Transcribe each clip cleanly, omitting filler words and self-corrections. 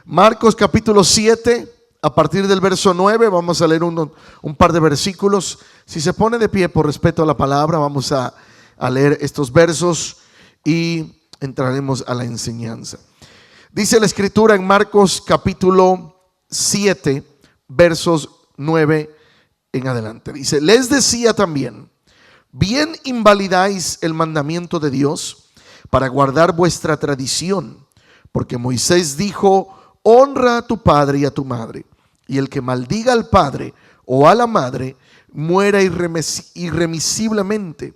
Marcos capítulo 7, a partir del verso 9, vamos a leer un par de versículos. Si se pone de pie por respeto a la palabra, vamos a leer estos versos y entraremos a la enseñanza. Dice la escritura en Marcos capítulo 7, versos 9 en adelante. Dice: les decía también, bien invalidáis el mandamiento de Dios para guardar vuestra tradición, porque Moisés dijo: honra a tu padre y a tu madre, y el que maldiga al padre o a la madre muera irremisiblemente.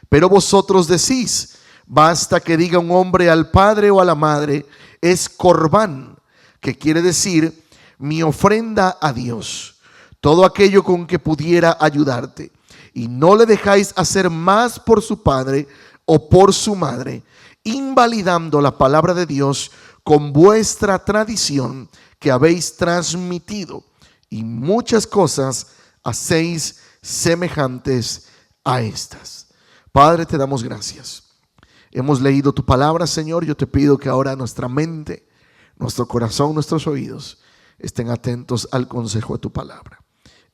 Pero vosotros decís: basta que diga un hombre al padre o a la madre, es corbán, que quiere decir mi ofrenda a Dios, todo aquello con que pudiera ayudarte, y no le dejáis hacer más por su padre o por su madre, invalidando la palabra de Dios con vuestra tradición que habéis transmitido, y muchas cosas hacéis semejantes a estas. Padre, te damos gracias. Hemos leído tu palabra, Señor. Yo te pido que ahora nuestra mente, nuestro corazón, nuestros oídos estén atentos al consejo de tu palabra.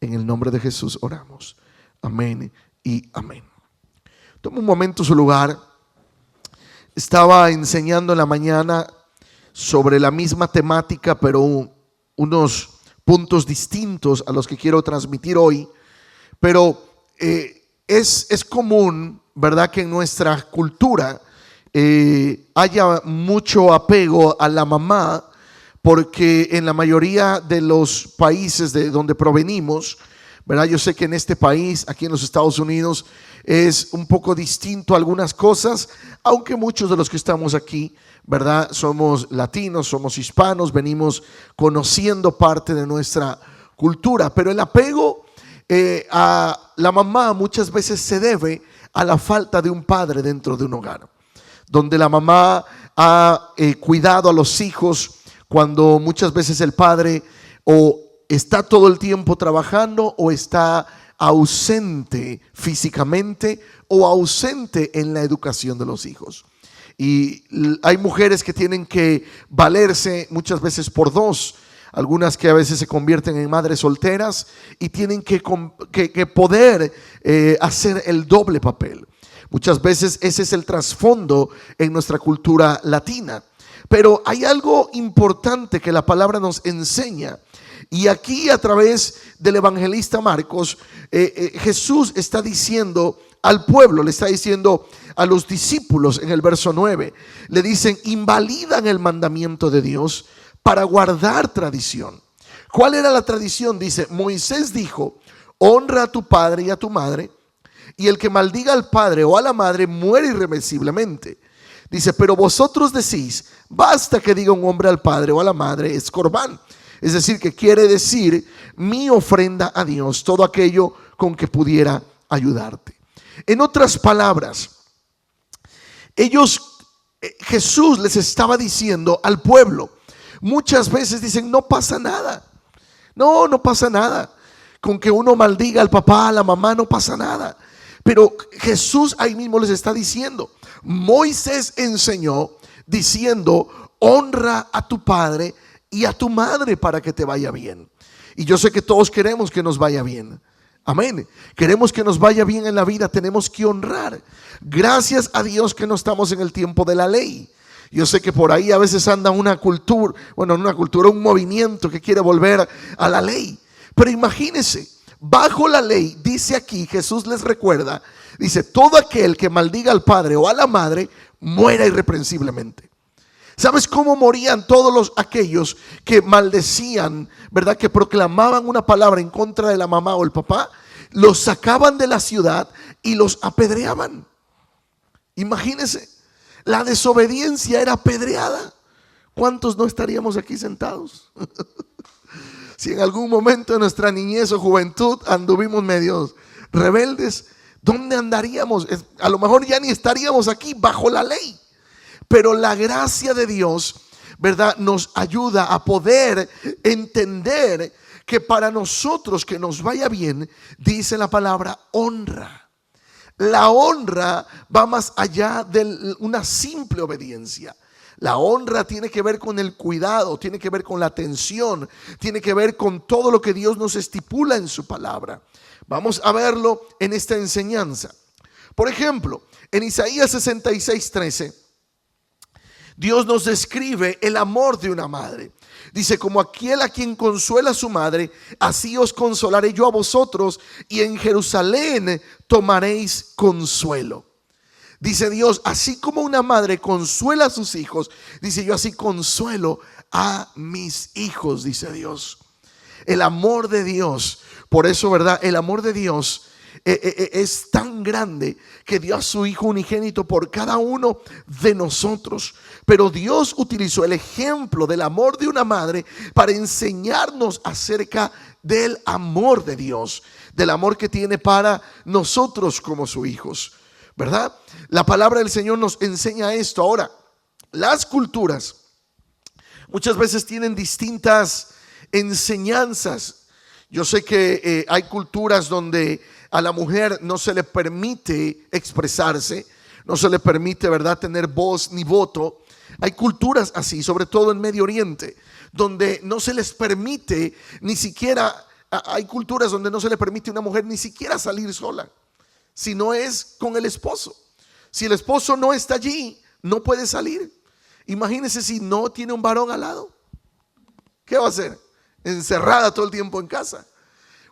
En el nombre de Jesús oramos. Amén y amén. Toma un momento su lugar. Estaba enseñando en la mañana sobre la misma temática, pero unos puntos distintos a los que quiero transmitir hoy. Pero es común, ¿verdad?, que en nuestra cultura haya mucho apego a la mamá, porque en la mayoría de los países de donde provenimos, ¿verdad? Yo sé que en este país, aquí en los Estados Unidos, es un poco distinto a algunas cosas, aunque muchos de los que estamos aquí, ¿verdad?, somos latinos, somos hispanos, venimos conociendo parte de nuestra cultura. Pero el apego a la mamá muchas veces se debe a la falta de un padre dentro de un hogar, donde la mamá ha cuidado a los hijos cuando muchas veces el padre o está todo el tiempo trabajando o está ausente físicamente o ausente en la educación de los hijos. Y hay mujeres que tienen que valerse muchas veces por dos, algunas que a veces se convierten en madres solteras y tienen que poder hacer el doble papel. Muchas veces ese es el trasfondo en nuestra cultura latina. Pero hay algo importante que la palabra nos enseña. Y aquí, a través del evangelista Marcos, Jesús está diciendo al pueblo, le está diciendo a los discípulos en el verso 9, le dicen: invalidan el mandamiento de Dios para guardar tradición. ¿Cuál era la tradición? Dice: Moisés dijo: honra a tu padre y a tu madre, y el que maldiga al padre o a la madre muere irremisiblemente. Dice: pero vosotros decís: basta que diga un hombre al padre o a la madre, es corbán. Es decir, que quiere decir mi ofrenda a Dios, todo aquello con que pudiera ayudarte. En otras palabras, Jesús les estaba diciendo al pueblo, muchas veces dicen: no pasa nada. No pasa nada. Con que uno maldiga al papá, a la mamá, no pasa nada. Pero Jesús ahí mismo les está diciendo: Moisés enseñó diciendo: honra a tu padre y a tu madre para que te vaya bien. Y yo sé que todos queremos que nos vaya bien. Amén. Queremos que nos vaya bien en la vida, tenemos que honrar. Gracias a Dios que no estamos en el tiempo de la ley. Yo sé que por ahí a veces anda un movimiento que quiere volver a la ley. Pero imagínense, bajo la ley, dice aquí, Jesús les recuerda, dice: todo aquel que maldiga al padre o a la madre muera irreprensiblemente. ¿Sabes cómo morían todos aquellos que maldecían, verdad, que proclamaban una palabra en contra de la mamá o el papá? Los sacaban de la ciudad y los apedreaban. Imagínense, la desobediencia era apedreada. ¿Cuántos no estaríamos aquí sentados? Si en algún momento de nuestra niñez o juventud anduvimos medios rebeldes, ¿dónde andaríamos? A lo mejor ya ni estaríamos aquí bajo la ley. Pero la gracia de Dios, ¿verdad?, nos ayuda a poder entender que para nosotros que nos vaya bien, dice la palabra honra. La honra va más allá de una simple obediencia. La honra tiene que ver con el cuidado, tiene que ver con la atención, tiene que ver con todo lo que Dios nos estipula en su palabra. Vamos a verlo en esta enseñanza. Por ejemplo, en Isaías 66:13, Dios nos describe el amor de una madre. Dice: como aquel a quien consuela su madre, así os consolaré yo a vosotros, y en Jerusalén tomaréis consuelo. Dice Dios, así como una madre consuela a sus hijos, dice: yo así consuelo a mis hijos, dice Dios. El amor de Dios, por eso, ¿verdad? El amor de Dios es tan grande que dio a su Hijo unigénito por cada uno de nosotros. Pero Dios utilizó el ejemplo del amor de una madre para enseñarnos acerca del amor de Dios, del amor que tiene para nosotros como sus hijos, ¿verdad? La palabra del Señor nos enseña esto. Ahora, las culturas muchas veces tienen distintas enseñanzas. Yo sé que hay culturas donde a la mujer no se le permite expresarse, no se le permite, ¿verdad?, tener voz ni voto. Hay culturas así, sobre todo en Medio Oriente, donde no se les permite ni siquiera, hay culturas donde no se le permite a una mujer ni siquiera salir sola, si no es con el esposo. Si el esposo no está allí, no puede salir. Imagínese si no tiene un varón al lado. ¿Qué va a hacer? Encerrada todo el tiempo en casa.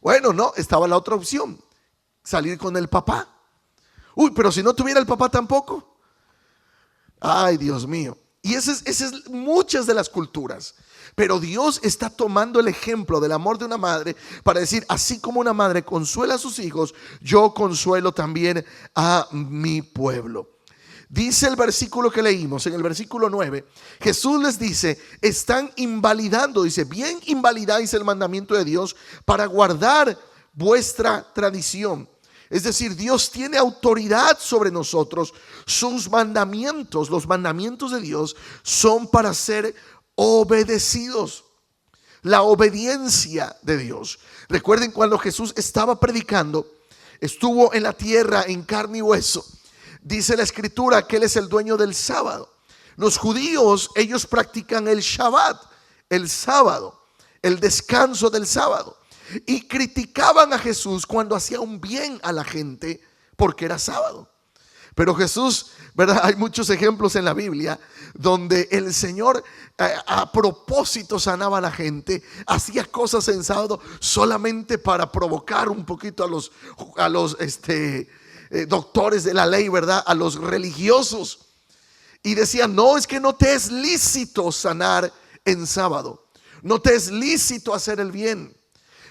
Bueno, no, estaba la otra opción: salir con el papá. Uy, pero si no tuviera el papá tampoco. Ay, Dios mío. Y esa es muchas de las culturas. Pero Dios está tomando el ejemplo del amor de una madre para decir: así como una madre consuela a sus hijos, yo consuelo también a mi pueblo. Dice el versículo que leímos, en el versículo 9, Jesús les dice: están invalidando, dice, bien invalidáis el mandamiento de Dios para guardar vuestra tradición. Es decir, Dios tiene autoridad sobre nosotros. Sus mandamientos, los mandamientos de Dios, son para ser obedecidos. La obediencia de Dios. Recuerden, cuando Jesús estaba predicando, estuvo en la tierra en carne y hueso. Dice la escritura que Él es el dueño del sábado. Los judíos, ellos practican el Shabbat, el sábado, el descanso del sábado. Y criticaban a Jesús cuando hacía un bien a la gente porque era sábado. Pero Jesús, ¿verdad? Hay muchos ejemplos en la Biblia donde el Señor a propósito sanaba a la gente, hacía cosas en sábado solamente para provocar un poquito a los doctores de la ley, ¿verdad? A los religiosos. Y decían: no, es que no te es lícito sanar en sábado, no te es lícito hacer el bien.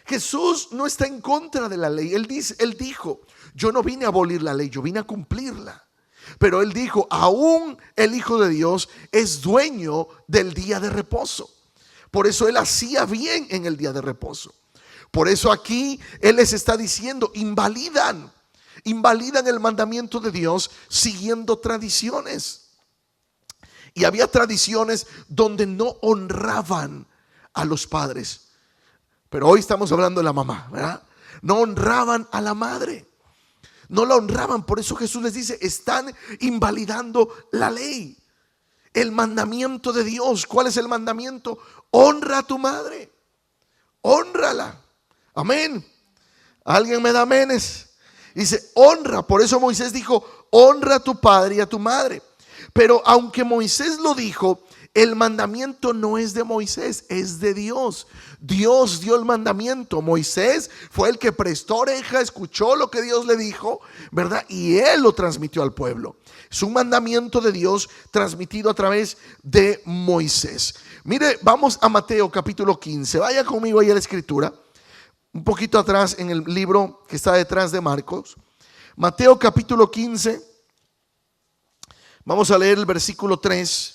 Jesús no está en contra de la ley. Él dijo: yo no vine a abolir la ley, yo vine a cumplirla. Pero Él dijo: aún el Hijo de Dios es dueño del día de reposo. Por eso Él hacía bien en el día de reposo. Por eso aquí Él les está diciendo: invalidan el mandamiento de Dios siguiendo tradiciones. Y había tradiciones donde no honraban a los padres. Pero hoy estamos hablando de la mamá, ¿verdad? No honraban a la madre, no la honraban. Por eso Jesús les dice: están invalidando la ley, el mandamiento de Dios. ¿Cuál es el mandamiento? Honra a tu madre, honrala. Amén. ¿Alguien me da amenes? Dice: honra. Por eso Moisés dijo: honra a tu padre y a tu madre. Pero aunque Moisés lo dijo, el mandamiento no es de Moisés, es de Dios. Dios dio el mandamiento. Moisés fue el que prestó oreja, escuchó lo que Dios le dijo, ¿verdad? Y él lo transmitió al pueblo. Es un mandamiento de Dios transmitido a través de Moisés. Mire, vamos a Mateo capítulo 15. Vaya conmigo ahí a la escritura, un poquito atrás en el libro que está detrás de Marcos. Mateo capítulo 15. Vamos a leer el versículo 3.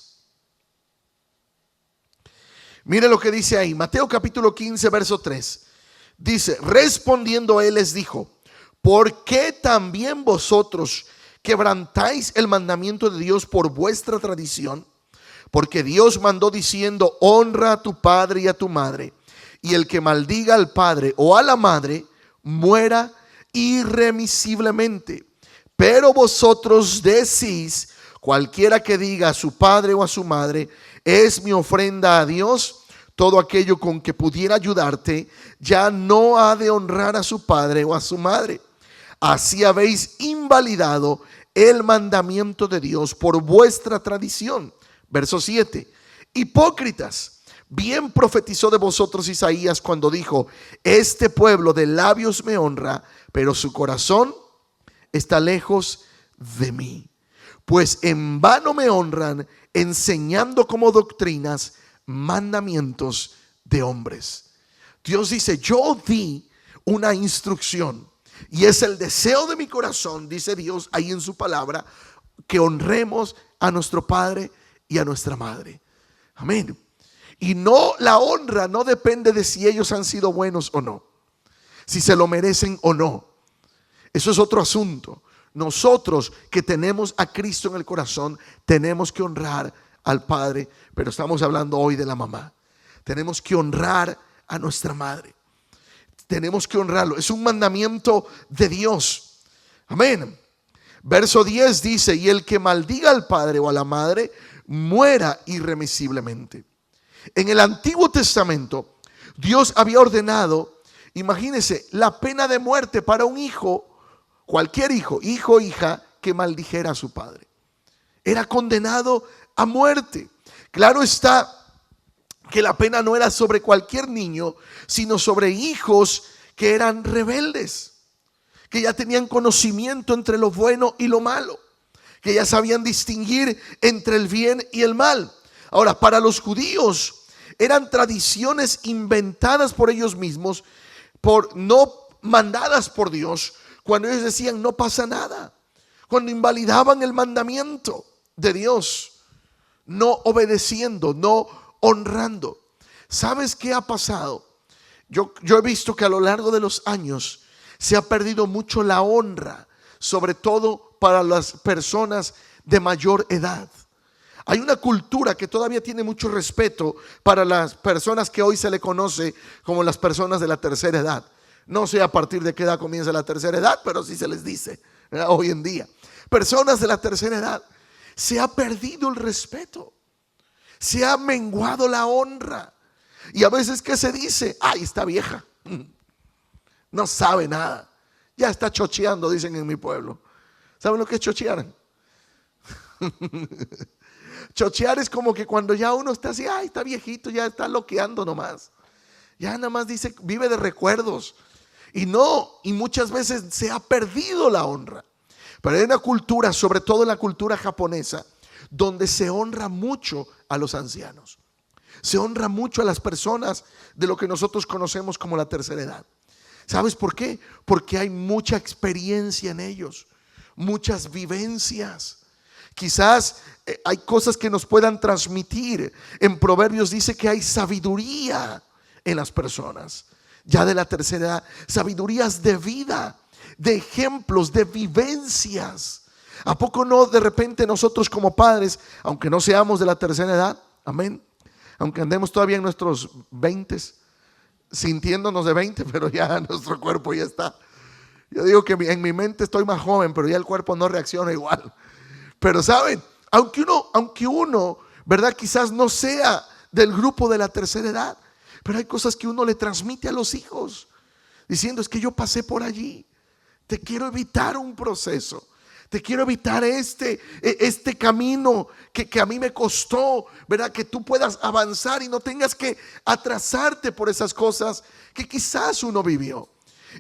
Mire lo que dice ahí, Mateo capítulo 15, verso 3. Dice: respondiendo Él les dijo: ¿por qué también vosotros quebrantáis el mandamiento de Dios por vuestra tradición? Porque Dios mandó diciendo: honra a tu padre y a tu madre, y el que maldiga al padre o a la madre muera irremisiblemente. Pero vosotros decís: Cualquiera que diga a su padre o a su madre, es mi ofrenda a Dios, todo aquello con que pudiera ayudarte, ya no ha de honrar a su padre o a su madre. Así habéis invalidado el mandamiento de Dios por vuestra tradición. Verso 7. Hipócritas, bien profetizó de vosotros Isaías cuando dijo: este pueblo de labios me honra, pero su corazón está lejos de mí. Pues en vano me honran, enseñando como doctrinas mandamientos de hombres. Dios dice: yo di una instrucción y es el deseo de mi corazón, dice Dios ahí en su palabra, que honremos a nuestro padre y a nuestra madre. Amén. Y no, la honra no depende de si ellos han sido buenos o no, si se lo merecen o no. Eso es otro asunto. Nosotros que tenemos a Cristo en el corazón tenemos que honrar al padre, pero estamos hablando hoy de la mamá. Tenemos que honrar a nuestra madre. Tenemos que honrarlo. Es un mandamiento de Dios. Amén. Verso 10 dice: y el que maldiga al padre o a la madre muera irremisiblemente. En el Antiguo Testamento Dios había ordenado, imagínense, la pena de muerte para un hijo, cualquier hijo o hija que maldijera a su padre. Era condenado a muerte. Claro está que la pena no era sobre cualquier niño, sino sobre hijos que eran rebeldes, que ya tenían conocimiento entre lo bueno y lo malo, que ya sabían distinguir entre el bien y el mal. Ahora, para los judíos eran tradiciones inventadas por ellos mismos, no mandadas por Dios, cuando ellos decían no pasa nada, cuando invalidaban el mandamiento de Dios, no obedeciendo, no honrando. ¿Sabes qué ha pasado? Yo he visto que a lo largo de los años se ha perdido mucho la honra, sobre todo para las personas de mayor edad. Hay una cultura que todavía tiene mucho respeto para las personas que hoy se le conoce como las personas de la tercera edad. No sé a partir de qué edad comienza la tercera edad, pero sí se les dice, ¿verdad? Hoy en día. Personas de la tercera edad. Se ha perdido el respeto. Se ha menguado la honra. Y a veces, ¿qué se dice? Ay, está vieja. No sabe nada. Ya está chocheando, dicen en mi pueblo. ¿Saben lo que es chochear? Chochear es como que cuando ya uno está así, ay, está viejito, ya está loqueando nomás. Ya nada más dice, vive de recuerdos. Y no, y muchas veces se ha perdido la honra. Pero hay una cultura, sobre todo en la cultura japonesa, donde se honra mucho a los ancianos. Se honra mucho a las personas de lo que nosotros conocemos como la tercera edad. ¿Sabes por qué? Porque hay mucha experiencia en ellos, muchas vivencias. Quizás hay cosas que nos puedan transmitir. En Proverbios dice que hay sabiduría en las personas ya de la tercera edad, sabidurías de vida, de ejemplos, de vivencias. ¿A poco no de repente nosotros como padres, aunque no seamos de la tercera edad, amén, aunque andemos todavía en nuestros 20s, sintiéndonos de 20, pero ya nuestro cuerpo ya está? Yo digo que en mi mente estoy más joven, pero ya el cuerpo no reacciona igual. Pero saben, aunque uno, ¿verdad? Quizás no sea del grupo de la tercera edad, pero hay cosas que uno le transmite a los hijos, diciendo: es que yo pasé por allí, te quiero evitar un proceso, te quiero evitar este camino que a mí me costó, ¿verdad? Que tú puedas avanzar y no tengas que atrasarte por esas cosas que quizás uno vivió.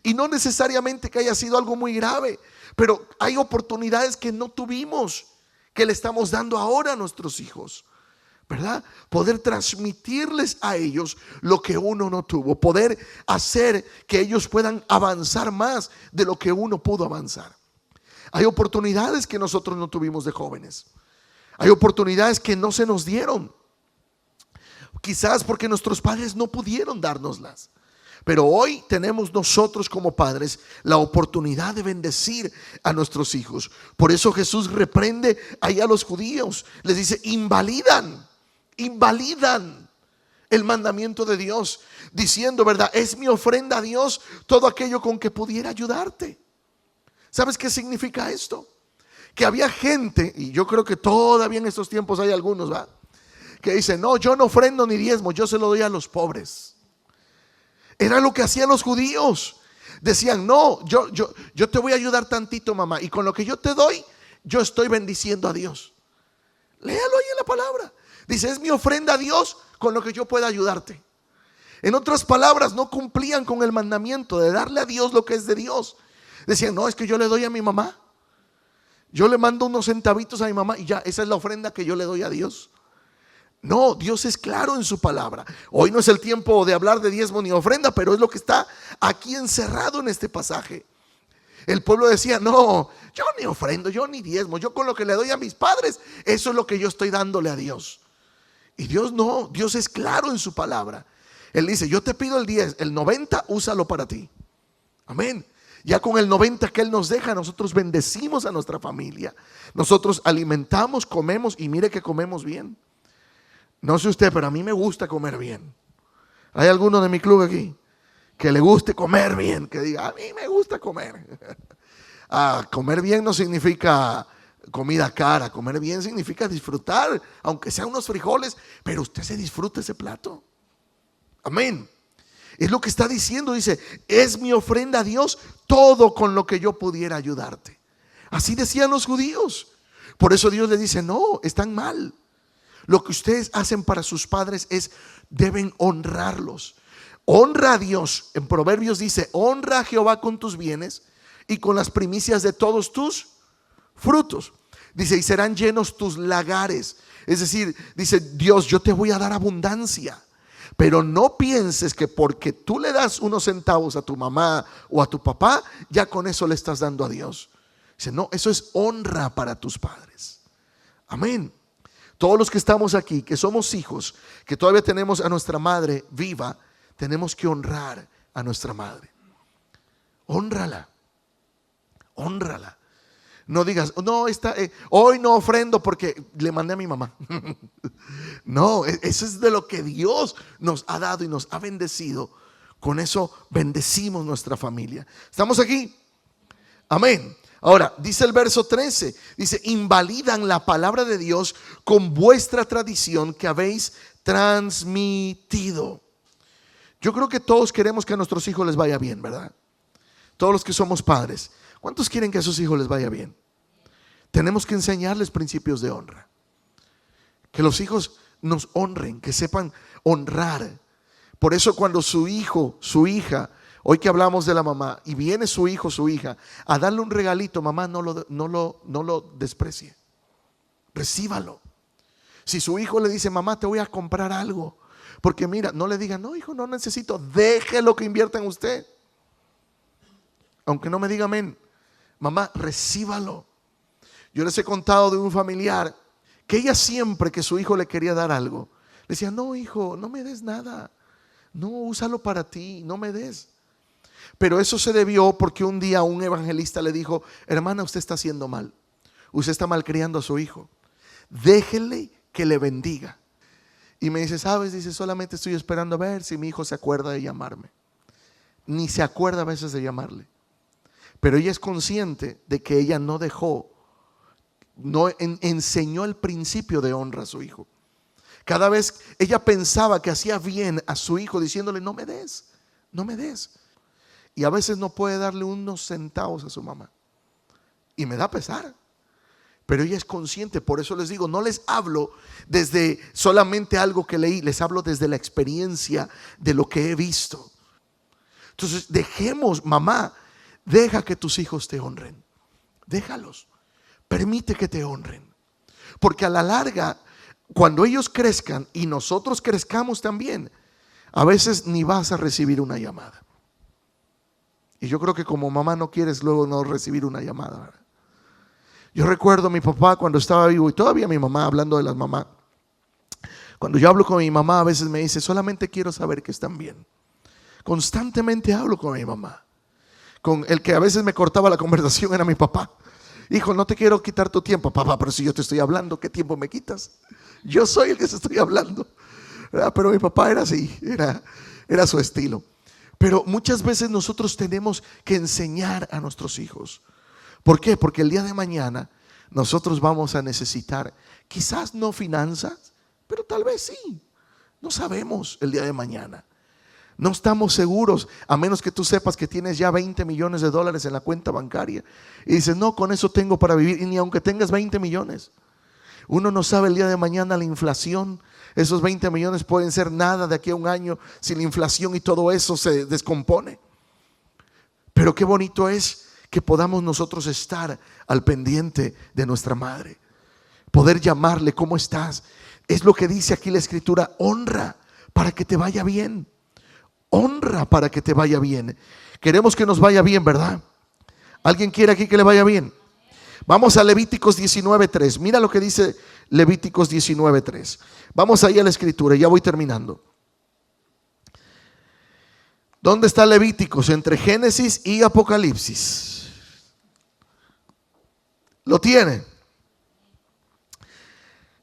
Y no necesariamente que haya sido algo muy grave, pero hay oportunidades que no tuvimos, que le estamos dando ahora a nuestros hijos, ¿verdad? Poder transmitirles a ellos lo que uno no tuvo, poder hacer que ellos puedan avanzar más de lo que uno pudo avanzar. Hay oportunidades que nosotros no tuvimos de jóvenes. Hay oportunidades que no se nos dieron, quizás porque nuestros padres no pudieron dárnoslas. Pero hoy tenemos nosotros como padres la oportunidad de bendecir a nuestros hijos. Por eso Jesús reprende ahí a los judíos. Les dice: invalidan el mandamiento de Dios, diciendo, ¿verdad? Es mi ofrenda a Dios todo aquello con que pudiera ayudarte. ¿Sabes qué significa esto? que había gente, y yo creo que todavía en estos tiempos hay algunos, ¿va?, que dicen, no, yo no ofrendo ni diezmo, yo se lo doy a los pobres. Era lo que hacían los judíos. Decían, no, yo te voy a ayudar tantito, mamá, y con lo que yo te doy, yo estoy bendiciendo a Dios. Léalo ahí en la palabra. Dice, es mi ofrenda a Dios con lo que yo pueda ayudarte. En otras palabras, no cumplían con el mandamiento de darle a Dios lo que es de Dios. Decían, no, es que yo le doy a mi mamá, yo le mando unos centavitos a mi mamá y ya, esa es la ofrenda que yo le doy a Dios. No, Dios es claro en su palabra. Hoy no es el tiempo de hablar de diezmo ni ofrenda, pero es lo que está aquí encerrado en este pasaje. El pueblo decía, no, yo ni ofrendo, yo ni diezmo, yo con lo que le doy a mis padres, eso es lo que yo estoy dándole a Dios. Y Dios no, Dios es claro en su palabra. Él dice, yo te pido el 10, el 90 úsalo para ti. Amén. Ya con el 90 que Él nos deja, nosotros bendecimos a nuestra familia. Nosotros alimentamos, comemos, y mire que comemos bien. No sé usted, pero a mí me gusta comer bien. ¿Hay alguno de mi club aquí que le guste comer bien? Que diga, a mí me gusta comer. Comer bien no significa comida cara. Comer bien significa disfrutar, aunque sean unos frijoles, pero usted se disfruta ese plato. Amén. Es lo que está diciendo, dice, es mi ofrenda a Dios todo con lo que yo pudiera ayudarte. Así decían los judíos. Por eso Dios le dice, no, están mal. Lo que ustedes hacen para sus padres deben honrarlos. Honra a Dios. En Proverbios dice, honra a Jehová con tus bienes y con las primicias de todos tus frutos. Dice, y serán llenos tus lagares. Es decir, dice Dios, yo te voy a dar abundancia. Pero no pienses que porque tú le das unos centavos a tu mamá o a tu papá, ya con eso le estás dando a Dios. Dice, no, eso es honra para tus padres. Amén. Todos los que estamos aquí, que somos hijos, que todavía tenemos a nuestra madre viva, tenemos que honrar a nuestra madre. Hónrala. Hónrala. No digas, no, hoy no ofrendo porque le mandé a mi mamá. No, eso es de lo que Dios nos ha dado y nos ha bendecido. Con eso bendecimos nuestra familia. ¿Estamos aquí? Amén. Ahora, dice el verso 13, dice, invalidan la palabra de Dios con vuestra tradición que habéis transmitido. Yo creo que todos queremos que a nuestros hijos les vaya bien, ¿verdad? Todos los que somos padres. ¿Cuántos quieren que a sus hijos les vaya bien? Tenemos que enseñarles principios de honra. Que los hijos nos honren, que sepan honrar. Por eso cuando su hijo, su hija, hoy que hablamos de la mamá, y viene su hijo, su hija, a darle un regalito, mamá, no lo desprecie. Recíbalo. Si su hijo le dice, mamá, te voy a comprar algo, porque mira, no le diga, no hijo, no necesito, déjelo que invierta en usted. Aunque no me diga amén, mamá, recíbalo. Yo les he contado de un familiar que ella siempre que su hijo le quería dar algo, le decía, no hijo, no me des nada, no, úsalo para ti, no me des. Pero eso se debió porque un día un evangelista le dijo, hermana, usted está haciendo mal, usted está malcriando a su hijo, déjele que le bendiga. Y me dice, sabes, dice, solamente estoy esperando a ver si mi hijo se acuerda de llamarme. Ni se acuerda a veces de llamarle. Pero ella es consciente de que ella no dejó, no enseñó el principio de honra a su hijo. Cada vez ella pensaba que hacía bien a su hijo diciéndole, no me des, no me des. Y a veces no puede darle unos centavos a su mamá. Y me da pesar. Pero ella es consciente, por eso les digo, no les hablo desde solamente algo que leí, les hablo desde la experiencia de lo que he visto. Entonces dejemos, mamá, deja que tus hijos te honren. Déjalos. Permite que te honren. Porque a la larga, cuando ellos crezcan y nosotros crezcamos también, a veces ni vas a recibir una llamada. Y yo creo que como mamá no quieres luego no recibir una llamada, ¿verdad? Yo recuerdo a mi papá cuando estaba vivo y todavía mi mamá, hablando de las mamás. Cuando yo hablo con mi mamá a veces me dice, solamente quiero saber que están bien. Constantemente hablo con mi mamá. Con el que a veces me cortaba la conversación era mi papá. Hijo, no te quiero quitar tu tiempo. Papá, pero si yo te estoy hablando, ¿qué tiempo me quitas? Yo soy el que te estoy hablando, ¿verdad? Pero mi papá era así, era su estilo. Pero muchas veces nosotros tenemos que enseñar a nuestros hijos. ¿Por qué? Porque el día de mañana nosotros vamos a necesitar, quizás no finanzas, pero tal vez sí. No sabemos el día de mañana. No estamos seguros, a menos que tú sepas que tienes ya 20 millones de dólares en la cuenta bancaria y dices, no, con eso tengo para vivir. Y ni aunque tengas 20 millones, uno no sabe el día de mañana la inflación. Esos 20 millones pueden ser nada de aquí a un año si la inflación y todo eso se descompone. Pero qué bonito es que podamos nosotros estar al pendiente de nuestra madre, poder llamarle, ¿cómo estás? Es lo que dice aquí la escritura, honra para que te vaya bien. Honra para que te vaya bien. Queremos que nos vaya bien, ¿verdad? ¿Alguien quiere aquí que le vaya bien? Vamos a Levíticos 19:3. Mira lo que dice Levíticos 19:3. Vamos ahí a la escritura, ya voy terminando. ¿Dónde está Levíticos? Entre Génesis y Apocalipsis. ¿Lo tiene?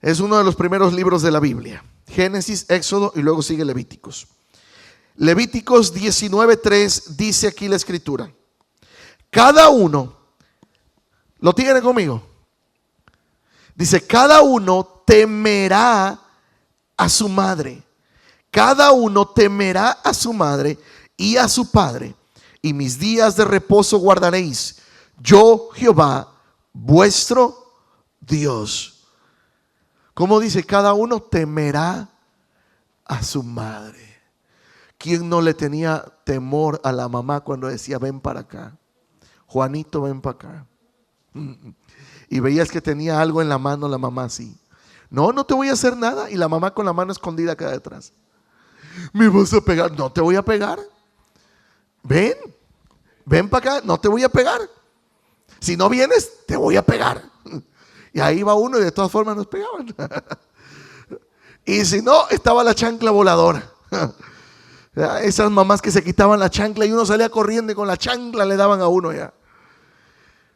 Es uno de los primeros libros de la Biblia. Génesis, Éxodo y luego sigue Levíticos. Levíticos 19:3 dice aquí la escritura. Cada uno, ¿lo tiene conmigo? Dice, cada uno temerá a su madre. Cada uno temerá a su madre y a su padre. Y mis días de reposo guardaréis. Yo, Jehová, vuestro Dios. ¿Cómo dice? Cada uno temerá a su madre. ¿Quién no le tenía temor a la mamá cuando decía ven para acá? Juanito, ven para acá. Y veías que tenía algo en la mano la mamá así. No, no te voy a hacer nada. Y la mamá con la mano escondida acá detrás. ¿Me vas a pegar? No te voy a pegar. Ven para acá, no te voy a pegar. Si no vienes, te voy a pegar. Y ahí va uno y de todas formas nos pegaban. Y si no, estaba la chancla voladora. Esas mamás que se quitaban la chancla y uno salía corriendo y con la chancla le daban a uno ya.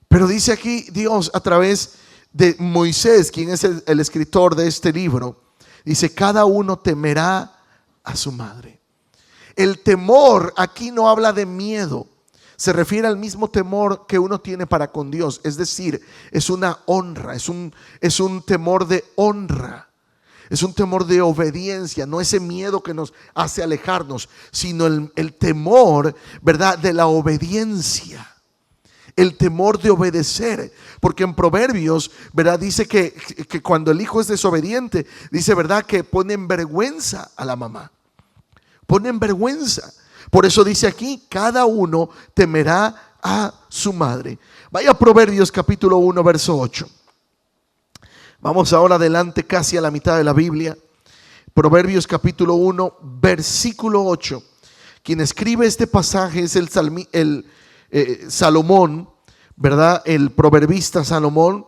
Pero dice aquí Dios a través de Moisés, quien es el escritor de este libro, dice, cada uno temerá a su madre. El temor aquí no habla de miedo, se refiere al mismo temor que uno tiene para con Dios. Es decir, es una honra, es un temor de honra. Es un temor de obediencia, no ese miedo que nos hace alejarnos, sino el temor, ¿verdad?, de la obediencia. El temor de obedecer. Porque en Proverbios, ¿verdad?, dice que cuando el hijo es desobediente, dice, ¿verdad?, que pone en vergüenza a la mamá. Pone en vergüenza. Por eso dice aquí, cada uno temerá a su madre. Vaya a Proverbios capítulo 1, verso 8. Vamos ahora adelante casi a la mitad de la Biblia. Proverbios capítulo 1, versículo 8. Quien escribe este pasaje es Salomón, ¿verdad? El proverbista Salomón.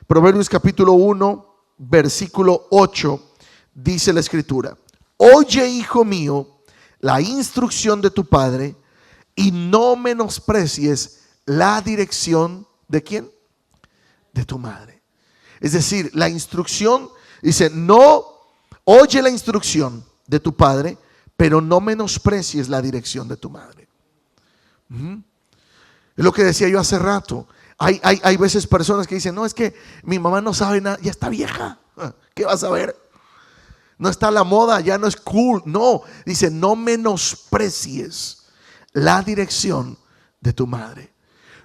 Proverbios capítulo 1, versículo 8, dice la escritura: oye, hijo mío, la instrucción de tu padre y no menosprecies la dirección ¿de quién? De tu madre. Es decir, la instrucción, dice, no, oye la instrucción de tu padre, pero no menosprecies la dirección de tu madre. Es lo que decía yo hace rato. Hay veces personas que dicen, no, es que mi mamá no sabe nada, ya está vieja, ¿qué va a saber? No está a la moda, ya no es cool. No, dice, no menosprecies la dirección de tu madre.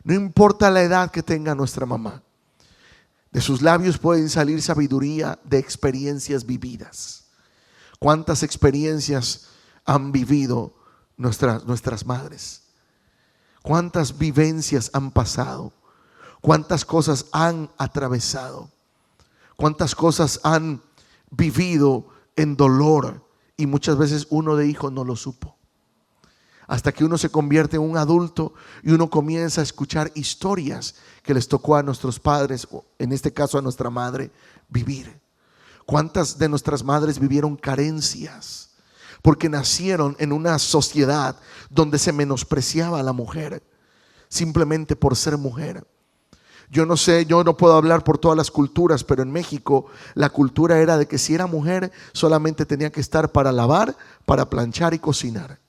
No importa la edad que tenga nuestra mamá, de sus labios pueden salir sabiduría de experiencias vividas. ¿Cuántas experiencias han vivido nuestras madres? ¿Cuántas vivencias han pasado? ¿Cuántas cosas han atravesado? ¿Cuántas cosas han vivido en dolor? Y muchas veces uno de hijo no lo supo. Hasta que uno se convierte en un adulto y uno comienza a escuchar historias que les tocó a nuestros padres, o en este caso a nuestra madre, vivir. ¿Cuántas de nuestras madres vivieron carencias? Porque nacieron en una sociedad donde se menospreciaba a la mujer simplemente por ser mujer. Yo no sé, yo no puedo hablar por todas las culturas, pero en México la cultura era de que si era mujer solamente tenía que estar para lavar, para planchar y cocinar.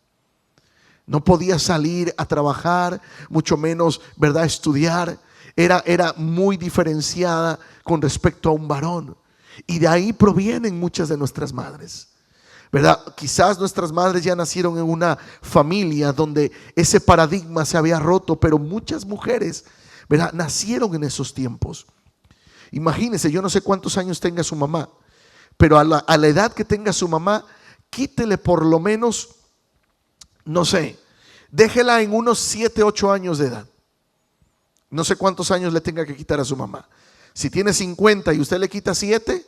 No podía salir a trabajar, mucho menos, ¿verdad?, estudiar. era muy diferenciada con respecto a un varón. Y de ahí provienen muchas de nuestras madres, ¿verdad? Quizás nuestras madres ya nacieron en una familia donde ese paradigma se había roto, pero muchas mujeres, ¿verdad?, nacieron en esos tiempos. Imagínense, yo no sé cuántos años tenga su mamá, pero a la edad que tenga su mamá, quítele por lo menos, no sé, déjela en unos 7, 8 años de edad. No sé cuántos años le tenga que quitar a su mamá. Si tiene 50 y usted le quita 7,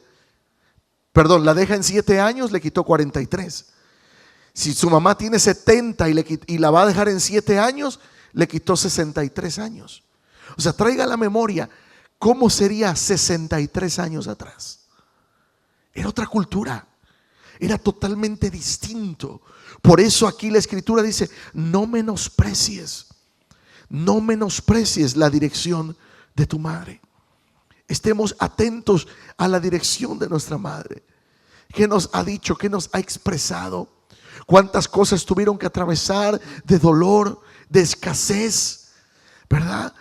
perdón, la deja en 7 años, le quitó 43. Si su mamá tiene 70 y la va a dejar en 7 años, le quitó 63 años. O sea, traiga a la memoria cómo sería 63 años atrás. Era otra cultura, era totalmente distinto. Por eso aquí la escritura dice: no menosprecies la dirección de tu madre. Estemos atentos a la dirección de nuestra madre. ¿Qué nos ha dicho? ¿Qué nos ha expresado? ¿Cuántas cosas tuvieron que atravesar de dolor, de escasez? ¿Verdad?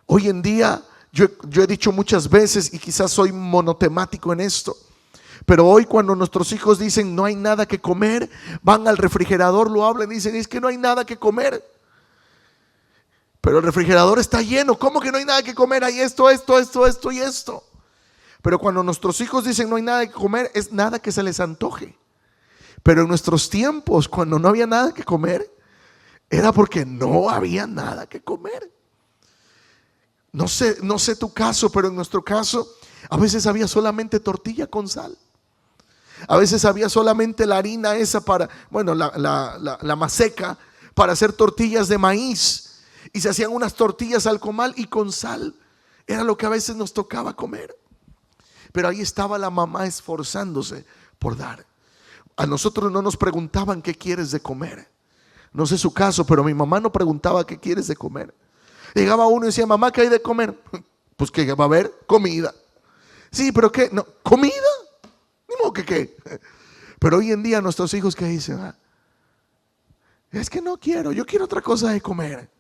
Hoy en día, yo he dicho muchas veces, y quizás soy monotemático en esto, pero hoy cuando nuestros hijos dicen no hay nada que comer, van al refrigerador, lo hablan y dicen: es que no hay nada que comer. Pero el refrigerador está lleno. ¿Cómo que no hay nada que comer? Hay esto y esto. Pero cuando nuestros hijos dicen no hay nada que comer, es nada que se les antoje. Pero en nuestros tiempos, cuando no había nada que comer, era porque no había nada que comer. No sé tu caso, pero en nuestro caso, a veces había solamente tortilla con sal. A veces había solamente la harina esa para, bueno, la maseca para hacer tortillas de maíz. Y se hacían unas tortillas al comal y con sal. Era lo que a veces nos tocaba comer. Pero ahí estaba la mamá esforzándose por dar. A nosotros no nos preguntaban qué quieres de comer. No sé su caso, pero mi mamá no preguntaba qué quieres de comer. Llegaba uno y decía: mamá, ¿qué hay de comer? Pues que va a haber comida. Sí, pero ¿qué? No, ¿comida? Ni modo que qué. Pero hoy en día nuestros hijos, ¿qué dicen? Es que no quiero, yo quiero otra cosa de comer.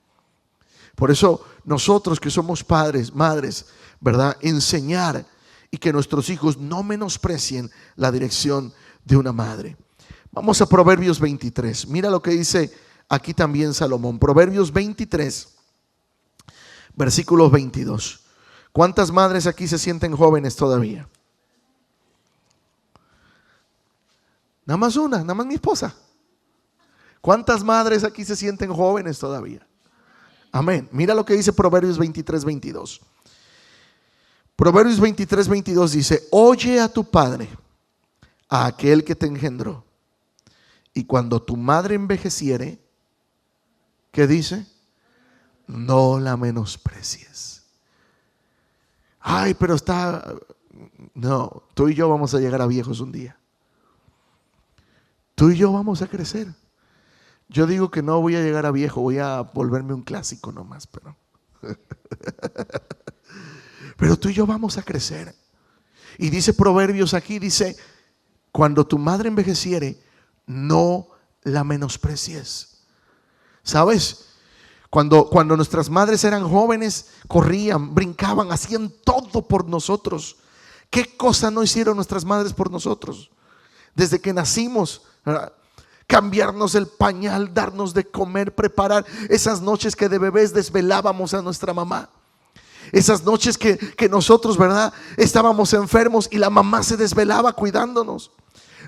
Por eso nosotros que somos padres, madres, ¿verdad?, enseñar y que nuestros hijos no menosprecien la dirección de una madre. Vamos a Proverbios 23. Mira lo que dice aquí también Salomón. Proverbios 23, versículos 22. ¿Cuántas madres aquí se sienten jóvenes todavía? Nada más una, nada más mi esposa. ¿Cuántas madres aquí se sienten jóvenes todavía? Amén. Mira lo que dice Proverbios 23, 22. Proverbios 23, 22 dice: oye a tu padre, a aquel que te engendró, y cuando tu madre envejeciere, ¿qué dice? No la menosprecies. Ay, pero está... No, tú y yo vamos a llegar a viejos un día. Tú y yo vamos a crecer. Yo digo que no voy a llegar a viejo, voy a volverme un clásico nomás, pero tú y yo vamos a crecer. Y dice Proverbios aquí, dice: cuando tu madre envejeciere, no la menosprecies. ¿Sabes? Cuando nuestras madres eran jóvenes, corrían, brincaban, hacían todo por nosotros. ¿Qué cosa no hicieron nuestras madres por nosotros? Desde que nacimos, ¿verdad? Cambiarnos el pañal, darnos de comer, preparar. Esas noches que de bebés desvelábamos a nuestra mamá. Esas noches que nosotros, ¿verdad?, estábamos enfermos y la mamá se desvelaba cuidándonos.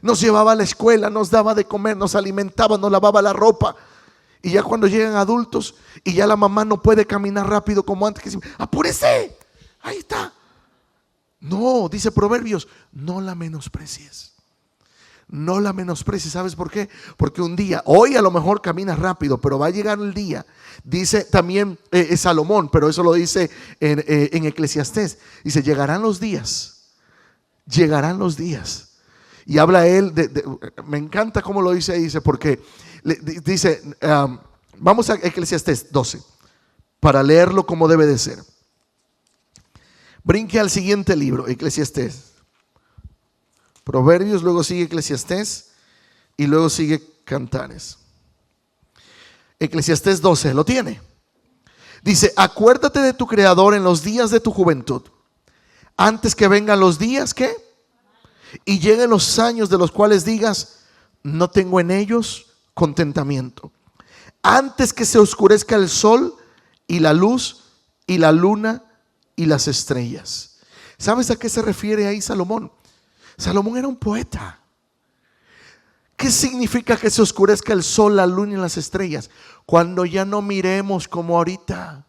Nos llevaba a la escuela, nos daba de comer, nos alimentaba, nos lavaba la ropa. Y ya cuando llegan adultos y ya la mamá no puede caminar rápido como antes, que dice: apúrese, ahí está. No, dice Proverbios, no la menosprecies. No la menosprecies. ¿Sabes por qué? Porque un día, hoy a lo mejor caminas rápido, pero va a llegar el día. Dice también Salomón, pero eso lo dice en Eclesiastés. Dice: llegarán los días. Llegarán los días. Y habla él me encanta cómo lo dice ahí. Dice porque dice, vamos a Eclesiastés 12 para leerlo como debe de ser. Brinque al siguiente libro, Eclesiastés. Proverbios, luego sigue Eclesiastés y luego sigue Cantares. Eclesiastés 12, ¿lo tiene? Dice, acuérdate de tu Creador en los días de tu juventud, antes que vengan los días, ¿qué? Y lleguen los años de los cuales digas, no tengo en ellos contentamiento. Antes que se oscurezca el sol y la luz y la luna y las estrellas. ¿Sabes a qué se refiere ahí Salomón? Salomón era un poeta. ¿Qué significa que se oscurezca el sol, la luna y las estrellas? Cuando ya no miremos como ahorita.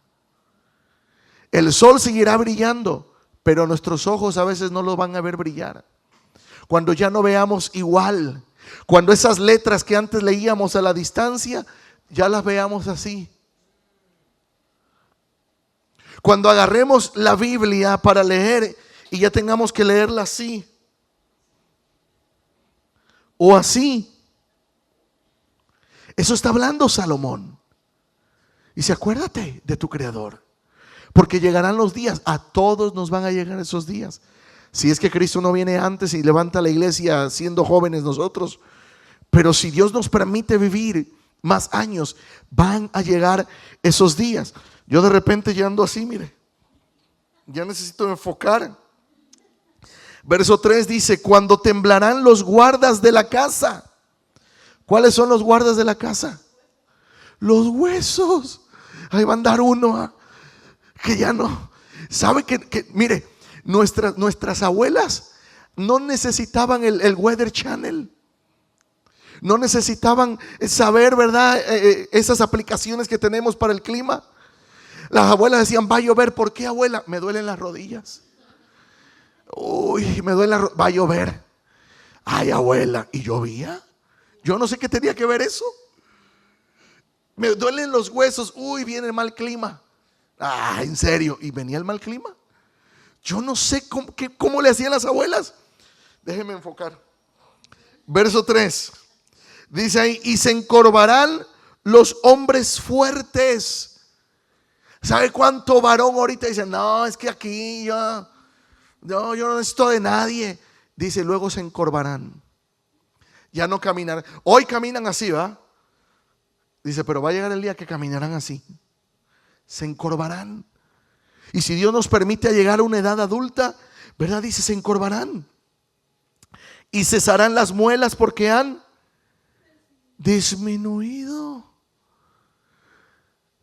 El sol seguirá brillando, pero nuestros ojos a veces no lo van a ver brillar. Cuando ya no veamos igual. Cuando esas letras que antes leíamos a la distancia, ya las veamos así. Cuando agarremos la Biblia para leer y ya tengamos que leerla así o así. Eso está hablando Salomón. Dice, acuérdate de tu Creador, porque llegarán los días. A todos nos van a llegar esos días. Si es que Cristo no viene antes y levanta la iglesia siendo jóvenes nosotros. Pero si Dios nos permite vivir más años, van a llegar esos días. Yo de repente ya ando así, mire. Ya necesito enfocar. Verso 3 dice, cuando temblarán los guardas de la casa. ¿Cuáles son los guardas de la casa? Los huesos. Ahí va a andar uno que ya no. ¿Sabe que mire, nuestras abuelas no necesitaban el Weather Channel? No necesitaban saber, ¿verdad? Esas aplicaciones que tenemos para el clima. Las abuelas decían, va a llover. ¿Por qué, abuela? Me duelen las rodillas. Uy, me duele va a llover. Ay, abuela, ¿y llovía? Yo no sé qué tenía que ver eso. Me duelen los huesos. Uy, viene el mal clima. Ah, en serio. ¿Y venía el mal clima? Yo no sé cómo le hacían las abuelas. Déjenme enfocar. Verso 3. Dice ahí, y se encorvarán los hombres fuertes. ¿Sabe cuánto varón ahorita dice? No, es que aquí yo no necesito de nadie. Dice, luego se encorvarán. Ya no caminarán. Hoy caminan así, ¿va? Dice, pero va a llegar el día que caminarán así. Se encorvarán. Y si Dios nos permite llegar a una edad adulta, ¿verdad? Dice, se encorvarán. Y cesarán las muelas porque han disminuido.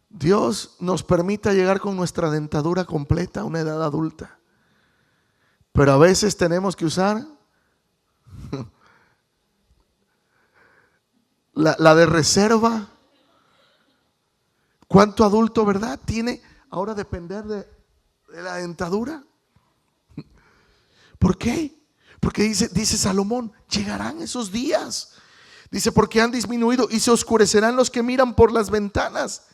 Dios nos permite llegar con nuestra dentadura completa a una edad adulta. Pero a veces tenemos que usar la de reserva. ¿Cuánto adulto, verdad, tiene ahora depender de la dentadura? ¿Por qué? Porque dice Salomón, llegarán esos días. Dice, porque han disminuido y se oscurecerán los que miran por las ventanas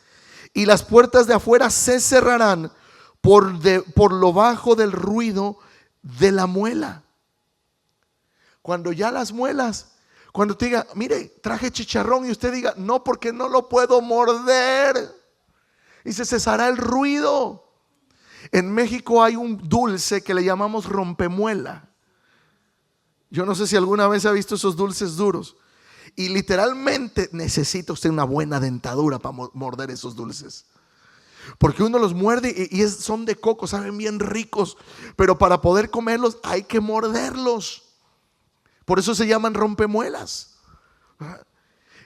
y las puertas de afuera se cerrarán por lo bajo del ruido de la muela. Cuando ya las muelas, cuando te diga, mire, traje chicharrón y usted diga, no, porque no lo puedo morder. Y se cesará el ruido. En México hay un dulce que le llamamos rompemuela. Yo no sé si alguna vez ha visto esos dulces duros. Y literalmente necesita usted una buena dentadura para morder esos dulces. Porque uno los muerde y son de coco, saben bien ricos. Pero para poder comerlos hay que morderlos. Por eso se llaman rompemuelas.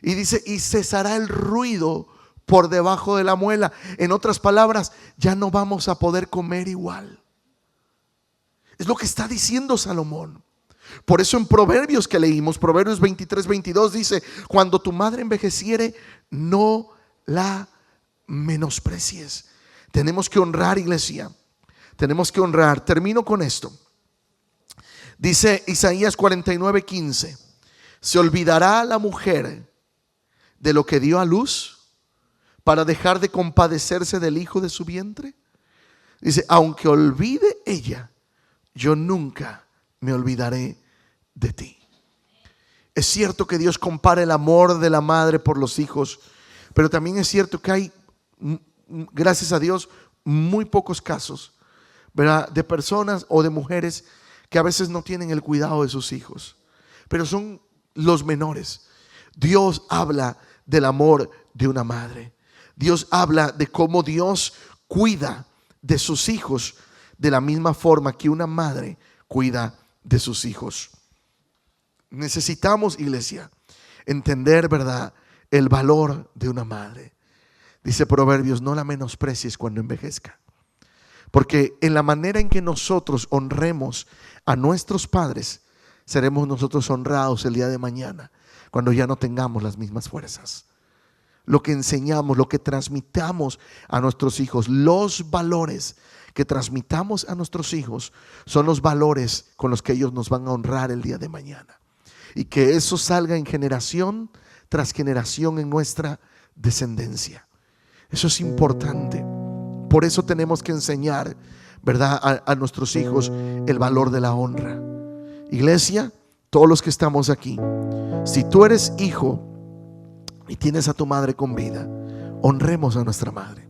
Y dice, y cesará el ruido por debajo de la muela. En otras palabras, ya no vamos a poder comer igual. Es lo que está diciendo Salomón. Por eso en Proverbios que leímos, Proverbios 23-22 dice, cuando tu madre envejeciere, no la menosprecies. Tenemos que honrar, iglesia. Tenemos que honrar. Termino con esto. Dice Isaías 49-15, ¿se olvidará la mujer de lo que dio a luz para dejar de compadecerse del hijo de su vientre? Dice, aunque olvide ella, yo nunca me olvidaré de ti. Es cierto que Dios compara el amor de la madre por los hijos, pero también es cierto que hay, gracias a Dios, muy pocos casos, ¿verdad?, de personas o de mujeres que a veces no tienen el cuidado de sus hijos, pero son los menores. Dios habla del amor de una madre. Dios habla de cómo Dios cuida de sus hijos de la misma forma que una madre cuida de sus hijos. Necesitamos, iglesia, entender, ¿verdad?, el valor de una madre. Dice Proverbios: no la menosprecies cuando envejezca. Porque en la manera en que nosotros honremos a nuestros padres, seremos nosotros honrados el día de mañana, cuando ya no tengamos las mismas fuerzas. Lo que enseñamos, lo que transmitamos a nuestros hijos, los valores que transmitamos a nuestros hijos, son los valores con los que ellos nos van a honrar el día de mañana. Y que eso salga en generación tras generación en nuestra descendencia. Eso es importante. Por eso tenemos que enseñar, ¿verdad?, a nuestros hijos el valor de la honra. Iglesia, todos los que estamos aquí, si tú eres hijo y tienes a tu madre con vida, honremos a nuestra madre.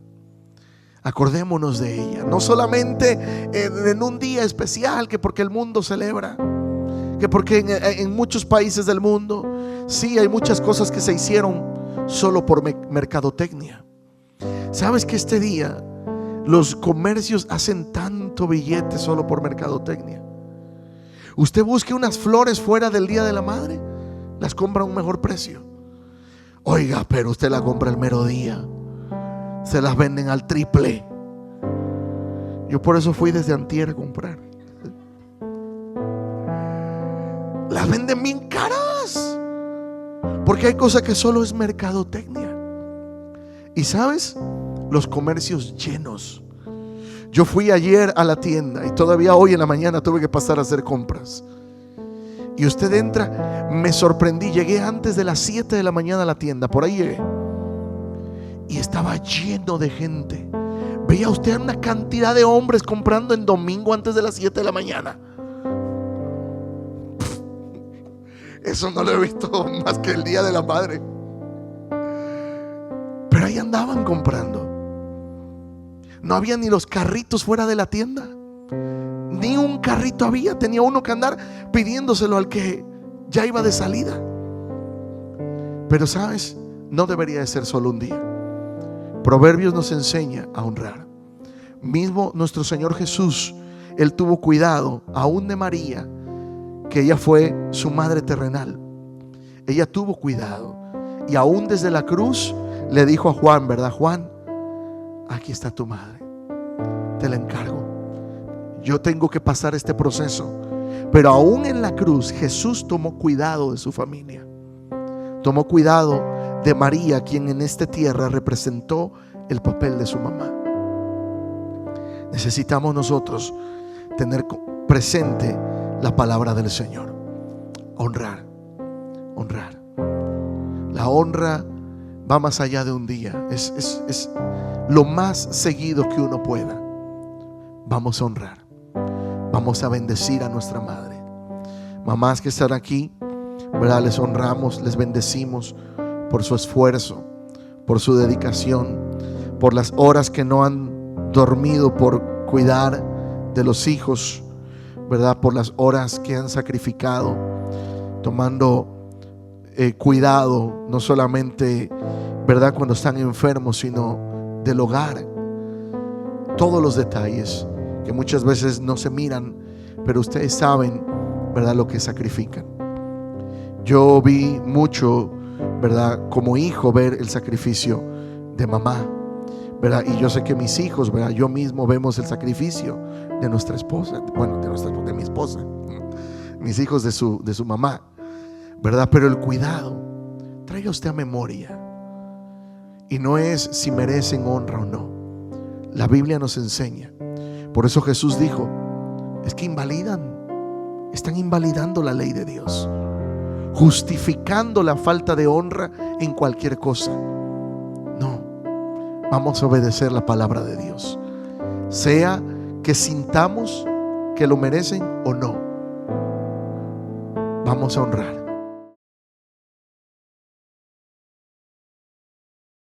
Acordémonos de ella, no solamente en un día especial, que porque el mundo celebra, que porque en muchos países del mundo sí hay muchas cosas que se hicieron solo por mercadotecnia. ¿Sabes que este día los comercios hacen tanto billete solo por mercadotecnia? Usted busque unas flores fuera del Día de la Madre, las compra a un mejor precio. Oiga, pero usted la compra el mero día, se las venden al triple. Yo por eso fui desde antier a comprar. Las venden bien caras, porque hay cosas que solo es mercadotecnia. Y sabes, los comercios llenos. Yo fui ayer a la tienda y todavía hoy en la mañana tuve que pasar a hacer compras. Y usted entra, me sorprendí, llegué antes de las 7 de la mañana a la tienda, por ahí llegué, y estaba lleno de gente. Veía usted una cantidad de hombres comprando en domingo antes de las 7 de la mañana. Eso no lo he visto más que el Día de la Madre. Pero ahí andaban comprando. No había ni los carritos fuera de la tienda. Ni un carrito había. Tenía uno que andar pidiéndoselo al que ya iba de salida. Pero sabes, no debería de ser solo un día. Proverbios nos enseña a honrar. Mismo nuestro Señor Jesús, Él tuvo cuidado aún de María, que ella fue su madre terrenal. Ella tuvo cuidado. Y aún desde la cruz le dijo a Juan, ¿verdad? Juan, aquí está tu madre, te la encargo. Yo tengo que pasar este proceso. Pero aún en la cruz Jesús tomó cuidado de su familia. Tomó cuidado de María, quien en esta tierra representó el papel de su mamá. Necesitamos nosotros tener presente la palabra del Señor. Honrar, honrar. La honra va más allá de un día. Es lo más seguido que uno pueda. Vamos a honrar. Vamos a bendecir a nuestra madre. Mamás que están aquí, ¿verdad?, les honramos, les bendecimos por su esfuerzo, por su dedicación, por las horas que no han dormido por cuidar de los hijos, ¿verdad?, por las horas que han sacrificado, tomando cuidado, no solamente, ¿verdad?, cuando están enfermos, sino del hogar. Todos los detalles que muchas veces no se miran, pero ustedes saben, ¿verdad?, lo que sacrifican. Yo vi mucho, ¿verdad?, como hijo, ver el sacrificio de mamá, ¿verdad? Y yo sé que mis hijos, ¿verdad?, yo mismo vemos el sacrificio de nuestra esposa, bueno, de mi esposa, mis hijos de su mamá, ¿verdad? Pero el cuidado, traiga usted a memoria. Y no es si merecen honra o no. La Biblia nos enseña. Por eso Jesús dijo, es que están invalidando la ley de Dios, justificando la falta de honra en cualquier cosa. No, vamos a obedecer la palabra de Dios, sea que sintamos que lo merecen o no. Vamos a honrar.